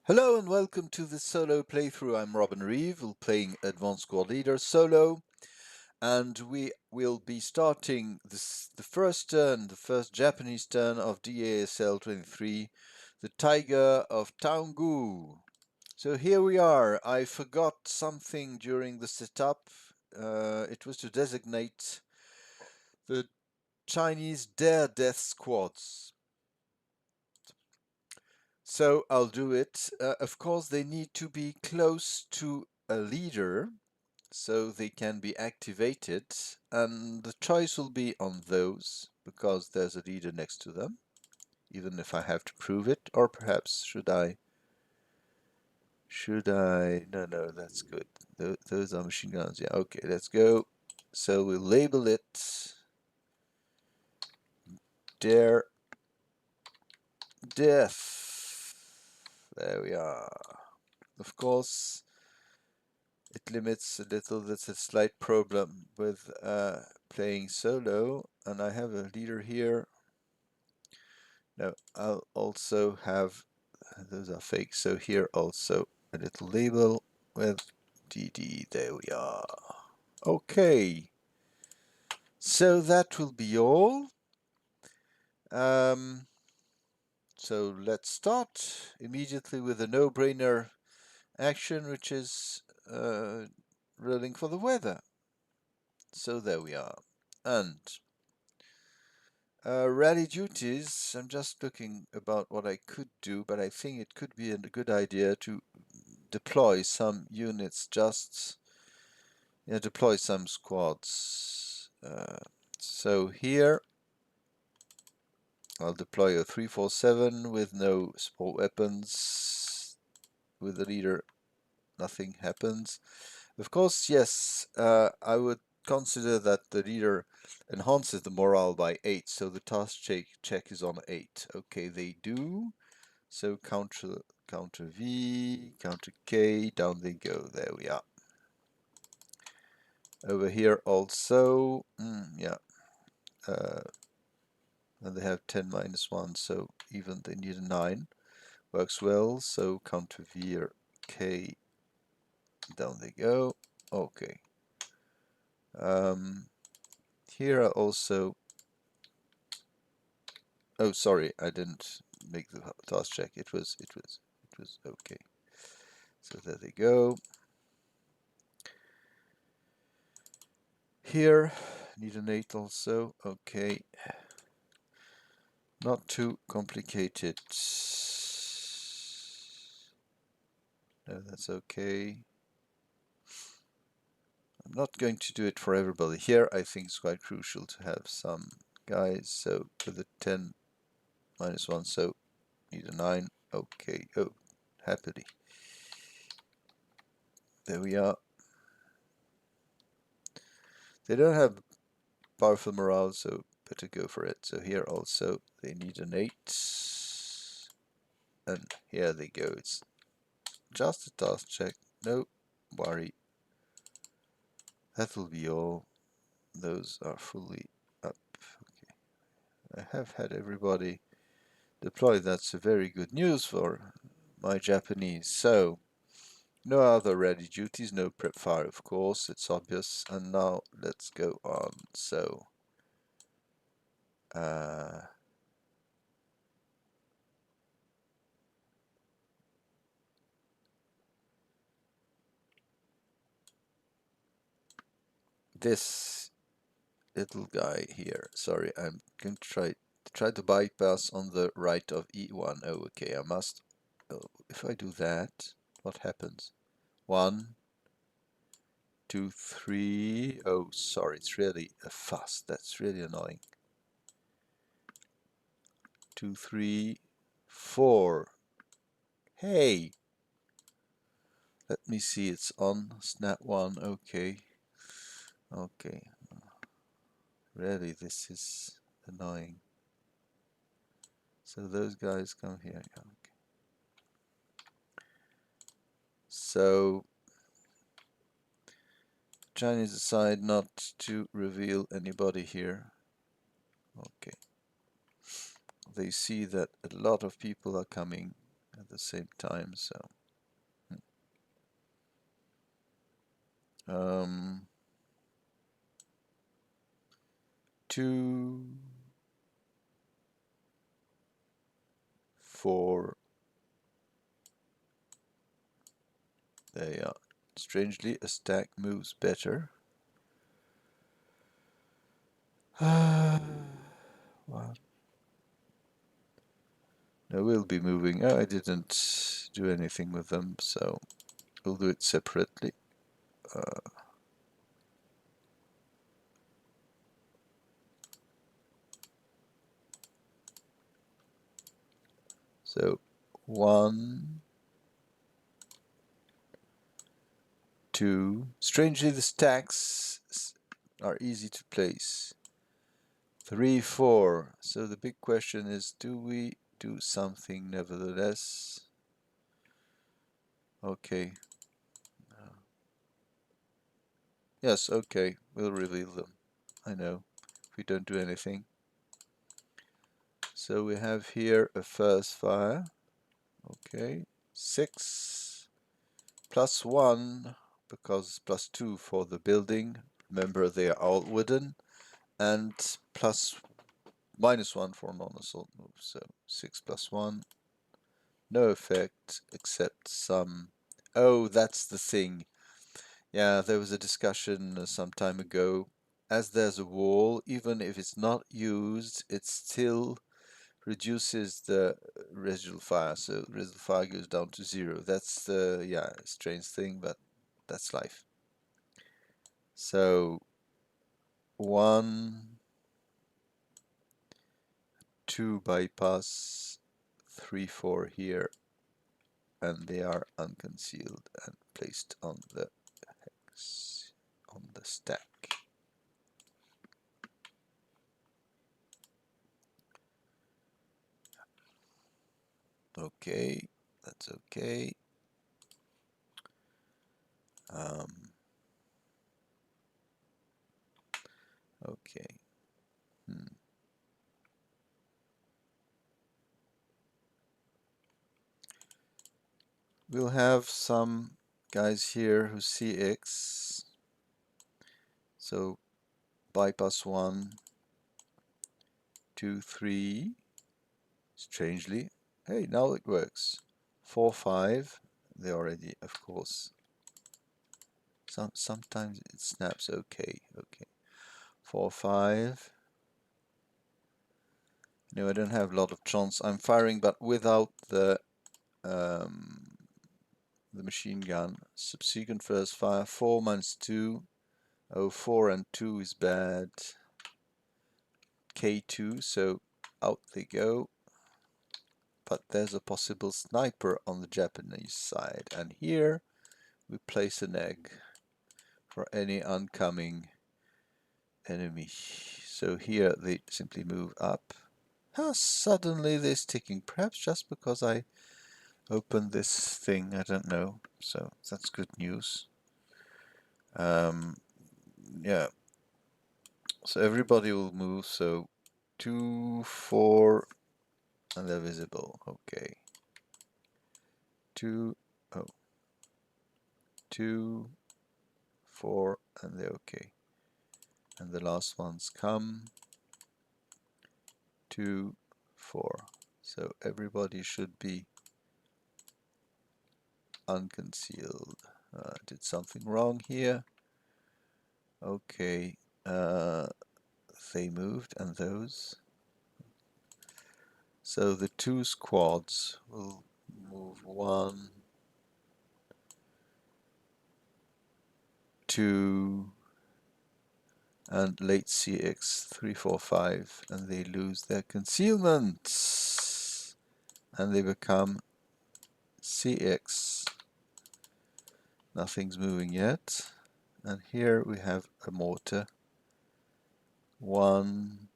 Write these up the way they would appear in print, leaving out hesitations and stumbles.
Hello and welcome to this solo playthrough. I'm Robin Reeve, playing Advanced Squad Leader solo, and we will be starting the first Japanese turn of DASL 23, the Tiger of Toungoo. So here we are. I forgot something during the setup. It was to designate the Chinese Dare Death Squads. So I'll do it. Of course, they need to be close to a leader so they can be activated, and the choice will be on those because there's a leader next to them, even if I have to prove it. Or perhaps should I no, that's good. Those are machine guns. Yeah, okay, let's go. So we'll label it Dare Death. There we are. Of course, it limits a little. That's a slight problem with playing solo, and I have a leader here. Now I'll also have, those are fake, so here also a little label with DD. There we are. Okay, so that will be all. So let's start immediately with a no-brainer action, which is rolling for the weather. So there we are. And rally duties, I'm just looking about what I could do, but I think it could be a good idea to deploy some units, deploy some squads. So here I'll deploy a 347 with no support weapons. With the leader, nothing happens. Of course, yes, I would consider that the leader enhances the morale by 8, so the task check is on 8. Okay, they do. So counter V, counter K, down they go. There we are. Over here also, yeah, and they have 10 minus 1, so even they need a 9. Works well, so counter V or K, down they go. Okay. Here are also, oh sorry, I didn't make the task check. It was okay. So there they go. Here, need an 8 also. Okay. Not too complicated. No, that's okay. I'm not going to do it for everybody. Here I think it's quite crucial to have some guys. So with a 10 minus 1, so need a 9. Okay, oh, happily. There we are. They don't have powerful morale, so better go for it. So here also they need an 8. And here they go. It's just a task check. No worry. That will be all. Those are fully up. Okay. I have had everybody deployed. That's a very good news for my Japanese. So, no other ready duties, no prep fire, of course, it's obvious. And now let's go on. So, this little guy here, sorry, I'm going to try to bypass on the right of E1. Oh, okay, I must. Oh, if I do that, what happens? 1, 2, 3. Oh, sorry, it's really a fuss. That's really annoying. 2, 3, 4. Hey! Let me see, it's on. Snap 1, okay. Okay. Really, this is annoying. So those guys come here. Okay. So Chinese decide not to reveal anybody here. Okay. They see that a lot of people are coming. at the same time, so. Um, 2, 4. There you are. Strangely, a stack moves better. Well, no, we'll be moving. Oh, I didn't do anything with them, so we'll do it separately. So 1, 2. Strangely, the stacks are easy to place. 3, 4. So the big question is, do we do something nevertheless? Okay. Yes, okay. We'll reveal them. I know. If we don't do anything. So we have here a first fire. Okay. 6 plus 1 because plus 2 for the building. Remember, they are all wooden. And plus -1 for non-assault moves. So 6 plus 1. No effect except some. Oh, that's the thing. Yeah, there was a discussion some time ago. As there's a wall, even if it's not used, it still reduces the residual fire. So residual fire goes down to 0. That's the, yeah, strange thing, but that's life. So 1, 2 bypass, 3, 4 here, and they are unconcealed and placed on the hex, on the stack. Okay, that's okay. Okay. We'll have some guys here who see X. So bypass 1, 2, 3. Strangely. Hey, now it works. 4, 5. They already, of course. Sometimes it snaps. Okay, okay. 4, 5. No, I don't have a lot of chance. I'm firing, but without the machine gun. Subsequent first fire. 4 minus 2. Oh, 4 and 2 is bad. K2, so out they go. But there's a possible sniper on the Japanese side. And here we place an egg for any oncoming enemy. So here they simply move up. How suddenly they're sticking? Perhaps just because I opened this thing, I don't know. So that's good news. Yeah. So everybody will move. So 2, 4, and they're visible. Okay. 2, oh, 2, 4, and they're okay. And the last ones come. 2, 4. So everybody should be unconcealed. Did something wrong here. Okay. They moved, and those. So the 2 squads will move 1, 2, and late CX 3, 4, 5, and they lose their concealment, and they become CX. Nothing's moving yet, and here we have a mortar. 1,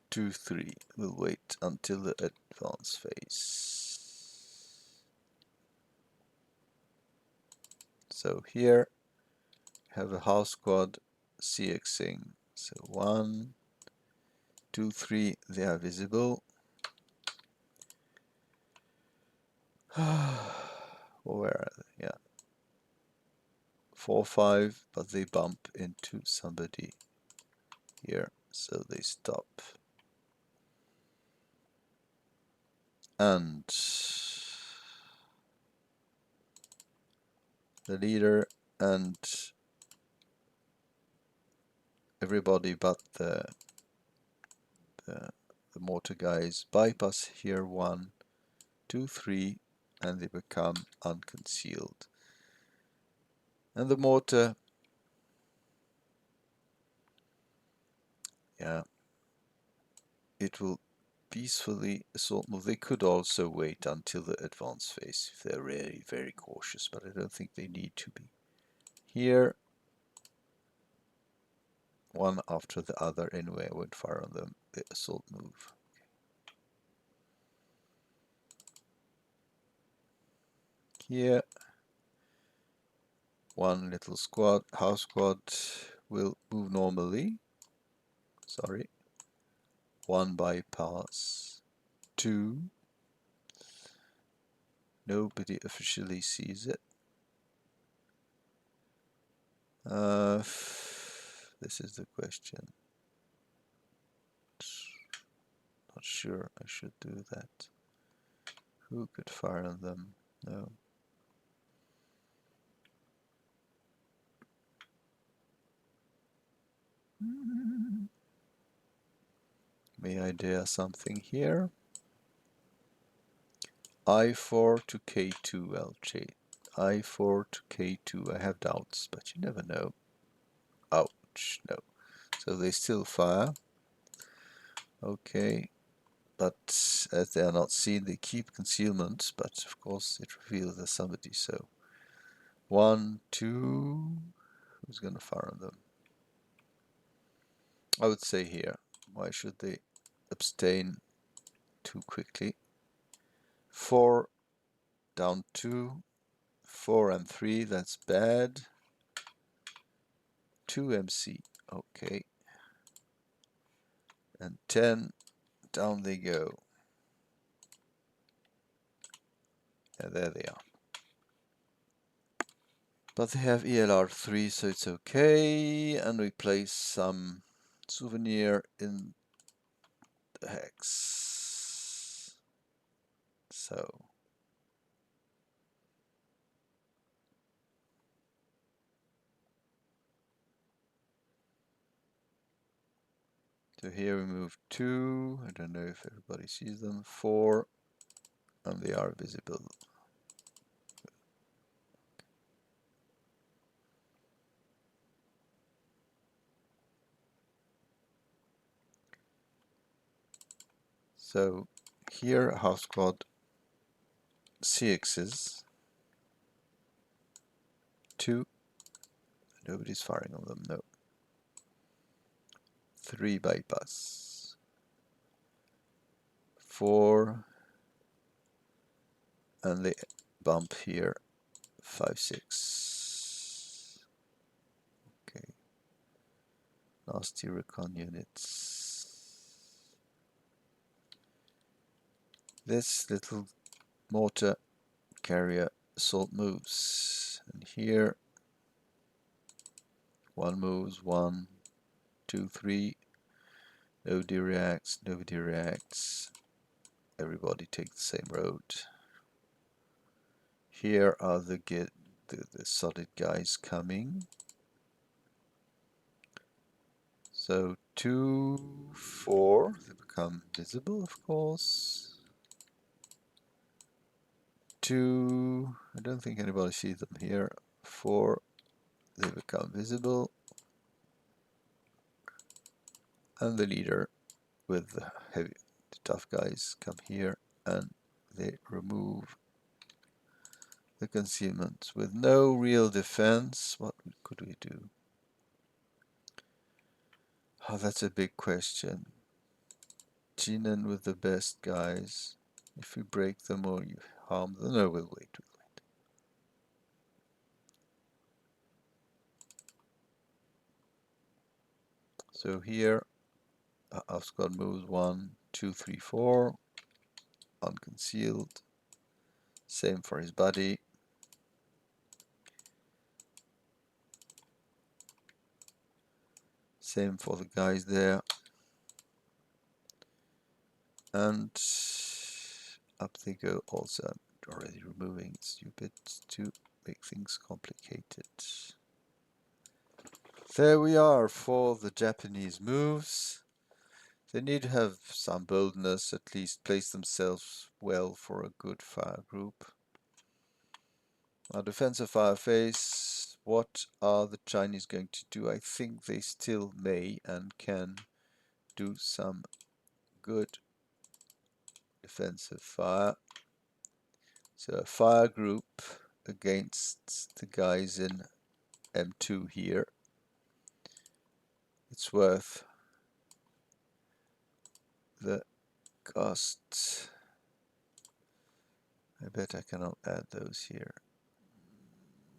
2, 3. We'll wait until the advance phase. So here we have a house squad CXing. So 1, 2, 3, they are visible. Where are they? Yeah. 4, 5, but they bump into somebody here, so they stop. And the leader and everybody but the mortar guys bypass here 1, 2, 3, and they become unconcealed. And the mortar, yeah, it will peacefully assault move. They could also wait until the advance phase if they're really very cautious, but I don't think they need to be. Here, one after the other anyway, I won't fire on them. The assault move. Here, one little squad, house squad will move normally. Sorry. 1 bypass. 2. Nobody officially sees it. This is the question. Not sure I should do that. Who could fire on them? No. May I dare something here? I4 to K2, LJ. I4 to K2. I have doubts, but you never know. Ouch, no. So they still fire. Okay. But as they are not seen, they keep concealment, but of course it reveals there's somebody, so 1, 2, who's gonna fire on them? I would say here. Why should they abstain too quickly? 4, down 2, 4 and 3, that's bad. 2 MC, okay. And 10, down they go. Yeah, there they are. But they have ELR3, so it's okay. And we place some souvenir in the hex. So here we move 2. I don't know if everybody sees them. 4, and they are visible. So here house squad CXs 2. Nobody's firing on them. No. 3 bypass. 4, and they bump here 5, 6. Okay. Nasty recon units. This little mortar carrier assault moves, and here 1 moves, 1, 2, 3. Nobody reacts, nobody reacts. Everybody take the same road. Here are the solid guys coming. So 2, 4, they become visible, of course. 2, I don't think anybody sees them here. 4, they become visible. And the leader with the heavy, the tough guys come here and they remove the concealment with no real defense. What could we do? Oh, that's a big question. Jinan with the best guys. If we break them or you harm them, no, we'll wait. So here, our squad moves 1, 2, 3, 4, unconcealed. Same for his body. Same for the guys there. And up they go also. I'm already removing stupid to make things complicated. There we are for the Japanese moves. They need to have some boldness, at least place themselves well for a good fire group. Our defensive fire phase, what are the Chinese going to do? I think they still may and can do some good defensive fire. So a fire group against the guys in M2 here. It's worth the cost. I bet I cannot add those here.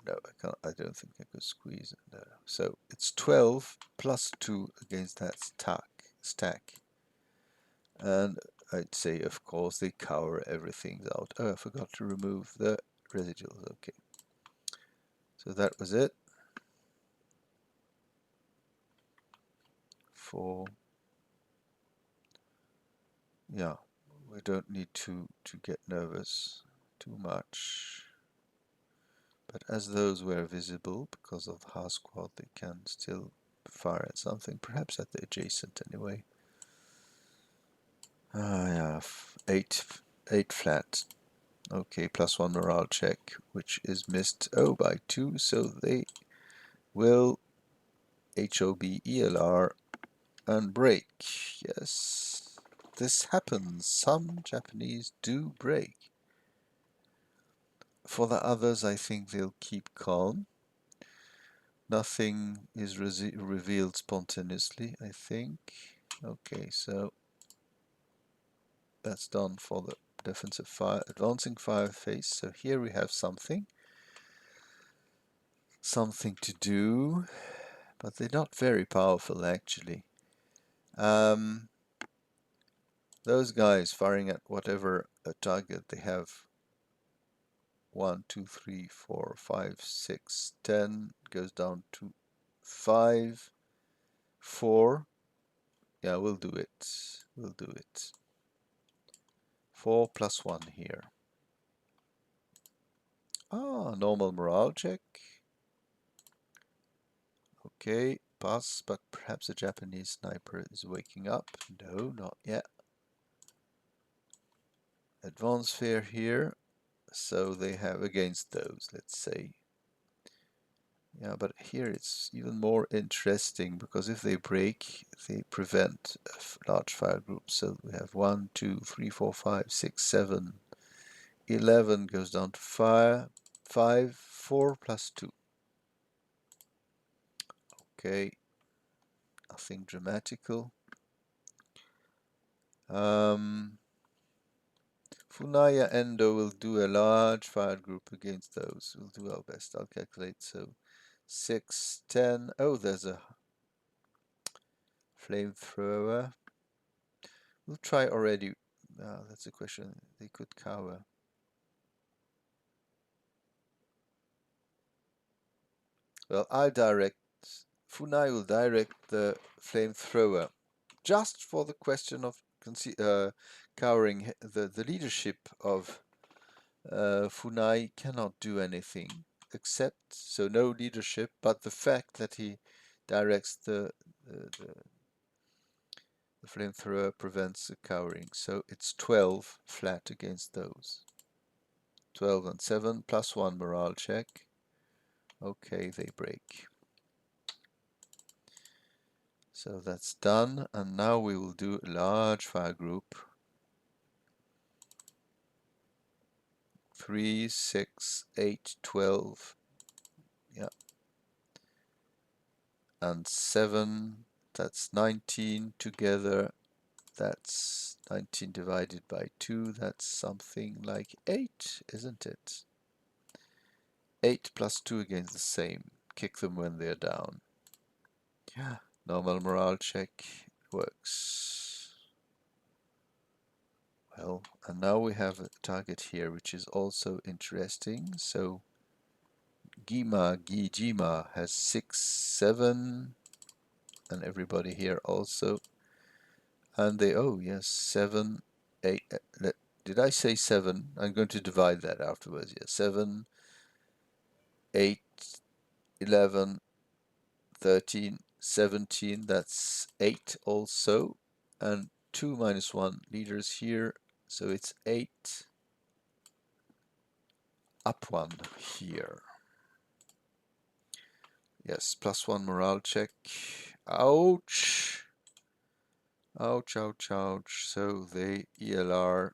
No, I can't. I don't think I could squeeze it. No. So it's 12 plus 2 against that stack. And I'd say, of course, they cover everything out. Oh, I forgot to remove the residuals. Okay. So that was it. Yeah, we don't need to get nervous too much. But as those were visible because of the half squad, they can still fire at something, perhaps at the adjacent anyway. Yeah, eight flat. Okay, +1 morale check, which is missed by 2, so they will HOB ELR and break. Yes, this happens. Some Japanese do break. For the others, I think they'll keep calm. Nothing is revealed spontaneously, I think. Okay, so that's done for the defensive fire, advancing fire phase. So here we have something to do, but they're not very powerful actually. Those guys firing at whatever target they have. 1, 2, 3, 4, 5, 6, 10 goes down to 5, 4. Yeah, we'll do it. We'll do it. 4 plus 1 here. Normal morale check. Okay, pass, but perhaps a Japanese sniper is waking up. No, not yet. Advanced sphere here. So they have against those, let's say. Yeah, but here it's even more interesting because if they break, they prevent a large fire group. So we have 1, 2, 3, 4, 5, 6, 7, 11 goes down to 5, 4 plus 2. Okay, nothing dramatical. Funaya Endo will do a large fire group against those. We'll do our best. I'll calculate. So 6, 10. Oh, there's a flamethrower. We'll try already. That's a question. They could cover. Well, I'll direct. Funai will direct the flamethrower, just for the question of cowering. The leadership of Funai cannot do anything except, so no leadership, but the fact that he directs the flamethrower prevents the cowering. So it's 12 flat against those. 12 and 7 plus 1 morale check. Okay, they break. So that's done, and now we will do a large fire group. 3, 6, 8, 12. Yeah. And 7, that's 19 together. That's 19 divided by 2. That's something like 8, isn't it? 8 plus 2 against the same. Kick them when they're down. Yeah. Normal morale check works. Well, and now we have a target here, which is also interesting. So Gijima has 6, 7, and everybody here also. And they, oh yes, 7, 8. Did I say 7? I'm going to divide that afterwards. Yeah, 7, 8, 11, 13, 17. That's 8 also. And 2 minus 1 leaders here. So it's 8, up 1 here. Yes, +1 morale check. Ouch! Ouch, ouch, ouch. So they ELR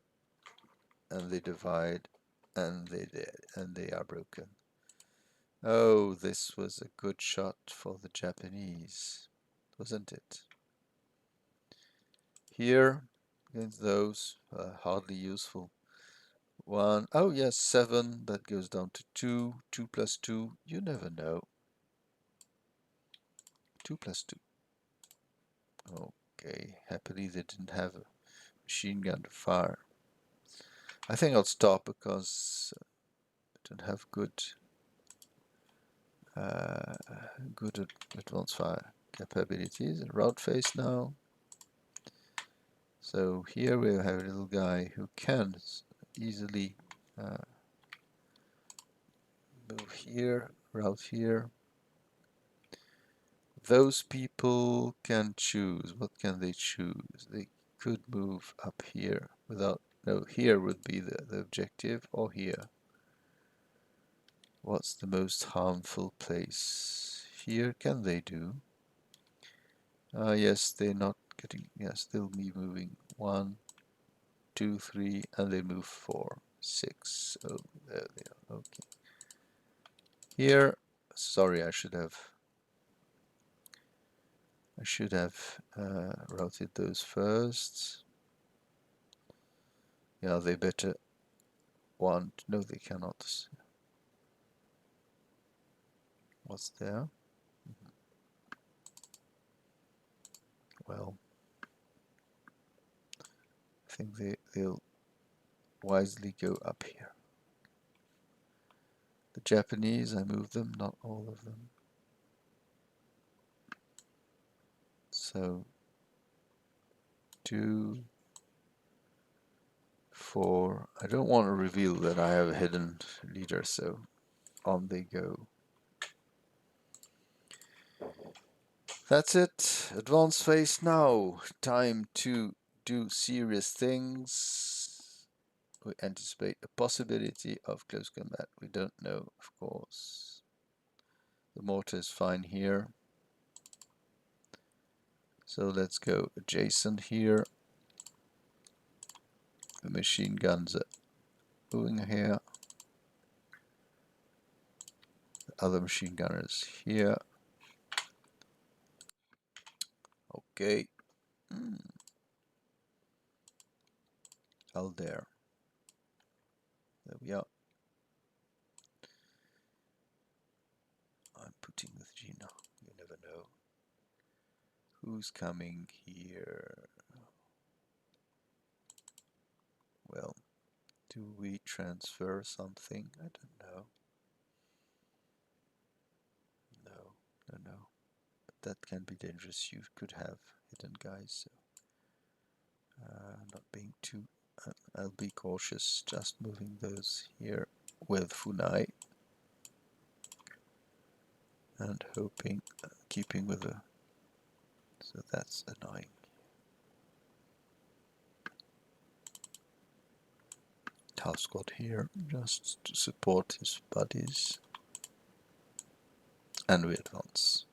and they divide and they are broken. Oh, this was a good shot for the Japanese, wasn't it? Here, against those, hardly useful. 1, oh yes, 7, that goes down to 2, 2 plus 2, you never know. 2 plus 2. Okay, happily they didn't have a machine gun to fire. I think I'll stop because I don't have good advanced fire capabilities. Route face now. So here we have a little guy who can easily move here, route here. Those people can choose. What can they choose? They could move up here without, no, here would be the objective, or here. What's the most harmful place? Here can they do? Yes, they're not getting, yes, they'll be moving 1, 2, 3, and they move 4, 6. Oh, there they are. Okay. Here, sorry, I should have routed those first. Yeah, they better want. No, they cannot. What's there? Well, I think they'll wisely go up here. The Japanese, I moved them, not all of them. So 2, 4. I don't want to reveal that I have a hidden leader, so on they go. That's it. Advance phase now. Time to do serious things. We anticipate a possibility of close combat. We don't know, of course. The mortar is fine here. So let's go adjacent here. The machine guns are moving here. The other machine gunners here. Okay. Out there. There we are. I'm putting with Gina. You never know. Who's coming here? Well, do we transfer something? I don't know. No. That can be dangerous. You could have hidden guys. So not being too. I'll be cautious. Just moving those here with Funai and hoping, keeping with the. So that's annoying. Task squad here just to support his buddies, and we advance.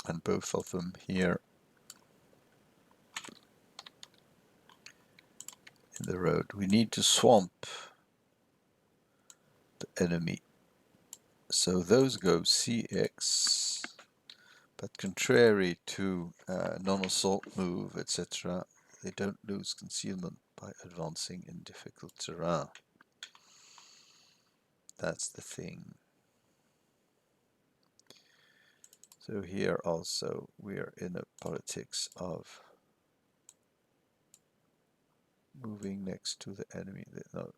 And both of them here in the road. We need to swamp the enemy. So those go CX, but contrary to non-assault move, etc., they don't lose concealment by advancing in difficult terrain. That's the thing. So here also we are in a politics of moving next to the enemy. No,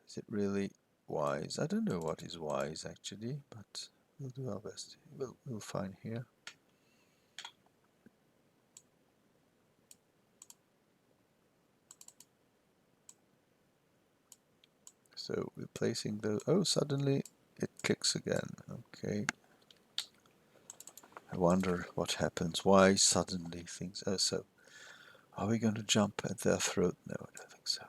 is it really wise? I don't know what is wise actually, but we'll do our best. We'll find here. So we're placing the. Oh, suddenly it clicks again. Okay. I wonder what happens. Why suddenly things. Oh, so are we going to jump at their throat? No, I don't think so.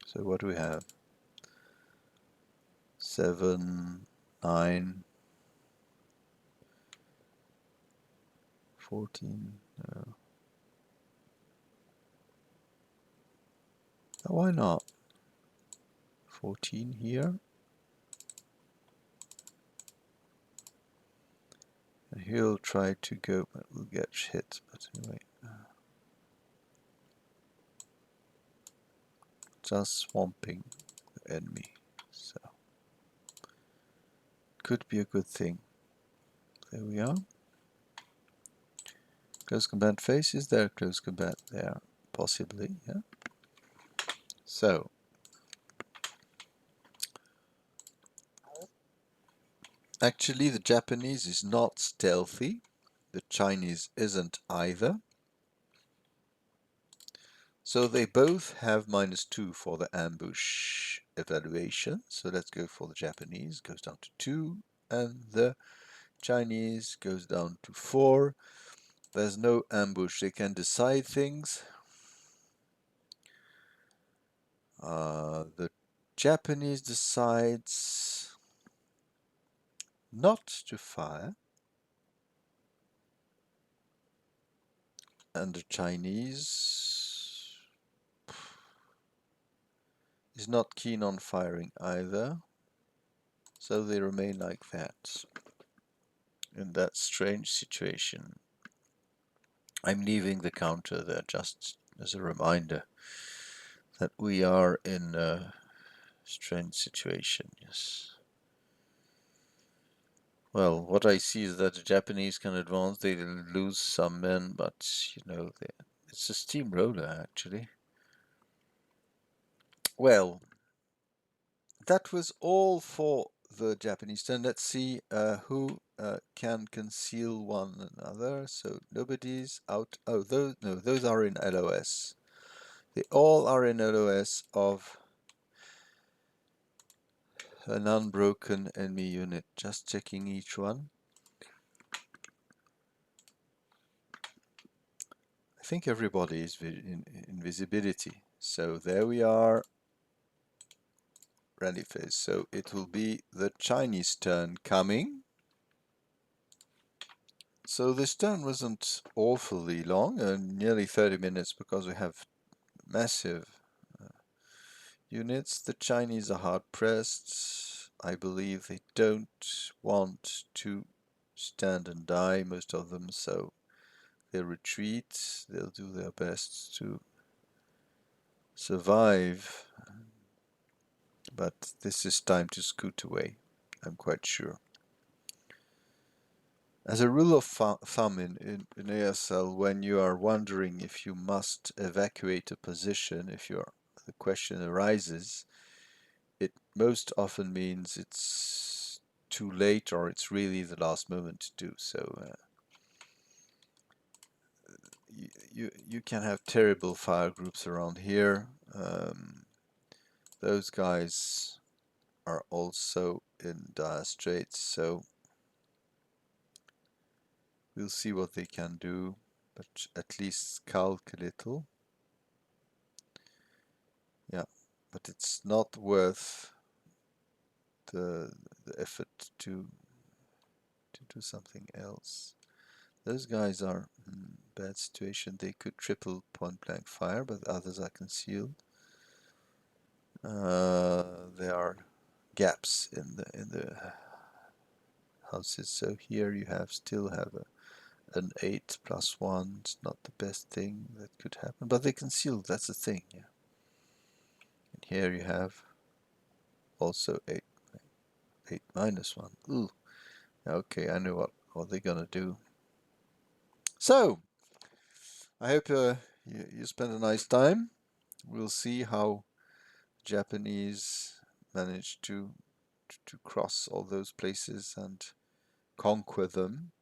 So what do we have? 7, 9, 14. No. Oh, why not? 14 here. And he'll try to go, but we'll get hit. But anyway, just swamping the enemy. So, could be a good thing. There we are. Close combat phase. Is there close combat there? Possibly, yeah. So, actually the Japanese is not stealthy. The Chinese isn't either. So they both have -2 for the ambush evaluation. So let's go for the Japanese. Goes down to 2. And the Chinese goes down to 4. There's no ambush. They can decide things. The Japanese decides not to fire. And the Chinese is not keen on firing either. So they remain like that. In that strange situation. I'm leaving the counter there just as a reminder that we are in a strange situation, yes. Well, what I see is that the Japanese can advance, they lose some men, but, you know, it's a steamroller, actually. Well, that was all for the Japanese turn. Let's see who can conceal one another. So nobody's out. Oh, those no, those are in LOS. They all are in LOS of an unbroken enemy unit. Just checking each one. I think everybody is in visibility. So there we are. Rally phase. So it will be the Chinese turn coming. So this turn wasn't awfully long, nearly 30 minutes because we have massive units. The Chinese are hard pressed. I believe they don't want to stand and die, most of them, so they'll retreat. They'll do their best to survive, but this is time to scoot away, I'm quite sure. As a rule of thumb in ASL, when you are wondering if you must evacuate a position, if the question arises, it most often means it's too late or it's really the last moment to do so. You can have terrible fire groups around here. Those guys are also in dire straits, so we'll see what they can do, but at least skulk a little. Yeah, but it's not worth the effort to do something else. Those guys are in bad situation. They could triple point blank fire, but others are concealed. There are gaps in the houses. So here you still have an 8+1. It's not the best thing that could happen, but they concealed. That's the thing. Yeah. And here you have also 8, 8 minus 1. Ooh, okay, I know what they're gonna do. So, I hope you spend a nice time. We'll see how Japanese manage to cross all those places and conquer them.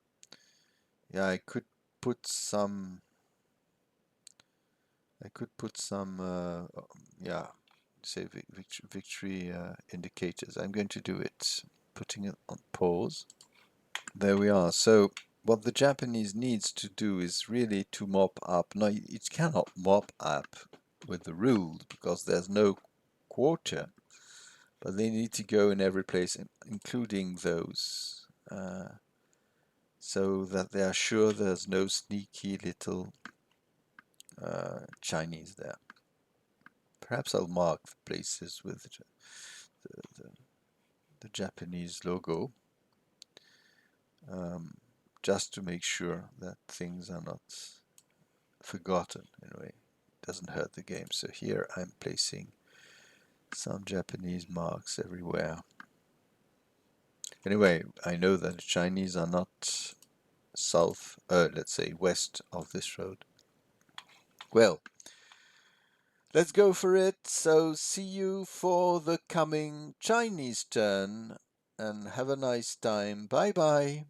Yeah, I could put some yeah, say victory indicators. I'm going to do it, putting it on pause. There we are. So what the Japanese needs to do is really to mop up. Now it cannot mop up with the rules because there's no quarter, but they need to go in every place, including those, so that they are sure there's no sneaky little Chinese there. Perhaps I'll mark the places with the Japanese logo, just to make sure that things are not forgotten in a way. It doesn't hurt the game. So here I'm placing some Japanese marks everywhere. Anyway, I know that the Chinese are not south, let's say west of this road. Well, let's go for it. So see you for the coming Chinese turn and have a nice time. Bye bye.